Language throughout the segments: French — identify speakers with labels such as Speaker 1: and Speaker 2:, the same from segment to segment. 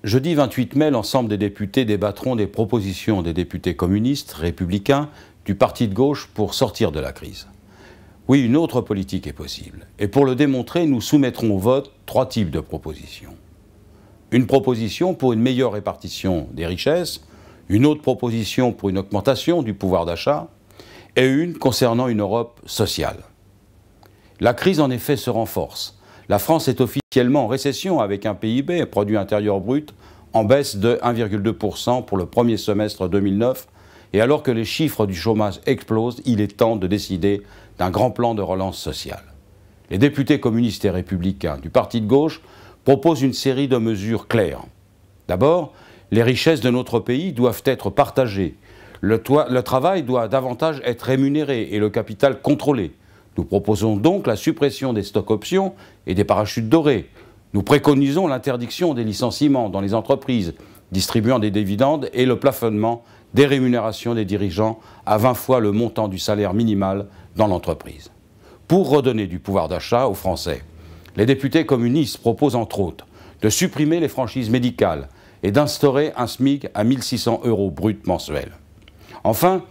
Speaker 1: Jeudi 28 mai, l'ensemble des députés débattront des propositions des députés communistes, républicains, du parti de gauche pour sortir de la crise. Oui, une autre politique est possible. Et pour le démontrer, nous soumettrons au vote 3 types de propositions. Une proposition pour une meilleure répartition des richesses, une autre proposition pour une augmentation du pouvoir d'achat, et une concernant une Europe sociale. La crise, en effet, se renforce. La France est officiellement en récession avec un PIB, un produit intérieur brut, en baisse de 1,2% pour le premier semestre 2009. Et alors que les chiffres du chômage explosent, il est temps de décider d'un grand plan de relance sociale. Les députés communistes et républicains du parti de gauche proposent une série de mesures claires. D'abord, les richesses de notre pays doivent être partagées. Le travail doit davantage être rémunéré et le capital contrôlé. Nous proposons donc la suppression des stocks options et des parachutes dorés. Nous préconisons l'interdiction des licenciements dans les entreprises distribuant des dividendes et le plafonnement des rémunérations des dirigeants à 20 fois le montant du salaire minimal dans l'entreprise. Pour redonner du pouvoir d'achat aux Français, les députés communistes proposent entre autres de supprimer les franchises médicales et d'instaurer un SMIC à 1 600 € brut mensuels. Enfin,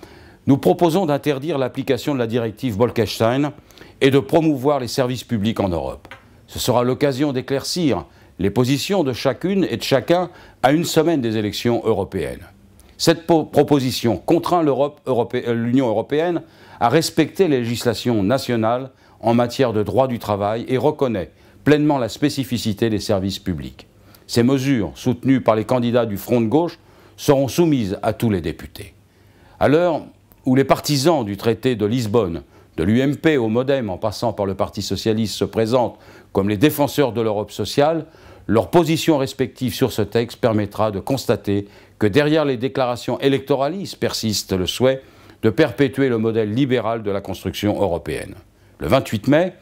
Speaker 1: nous proposons d'interdire l'application de la directive Bolkestein et de promouvoir les services publics en Europe. Ce sera l'occasion d'éclaircir les positions de chacune et de chacun à une semaine des élections européennes. Cette proposition contraint l'Union européenne à respecter les législations nationales en matière de droit du travail et reconnaît pleinement la spécificité des services publics. Ces mesures, soutenues par les candidats du Front de gauche, seront soumises à tous les députés. À l'heure où les partisans du traité de Lisbonne, de l'UMP au MoDem en passant par le Parti socialiste se présentent comme les défenseurs de l'Europe sociale, leur position respective sur ce texte permettra de constater que derrière les déclarations électoralistes persiste le souhait de perpétuer le modèle libéral de la construction européenne. Le 28 mai,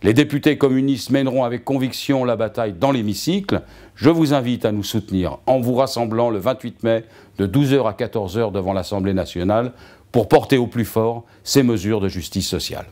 Speaker 1: les députés communistes mèneront avec conviction la bataille dans l'hémicycle. Je vous invite à nous soutenir en vous rassemblant le 28 mai de 12 h à 14 h devant l'Assemblée nationale pour porter au plus fort ces mesures de justice sociale.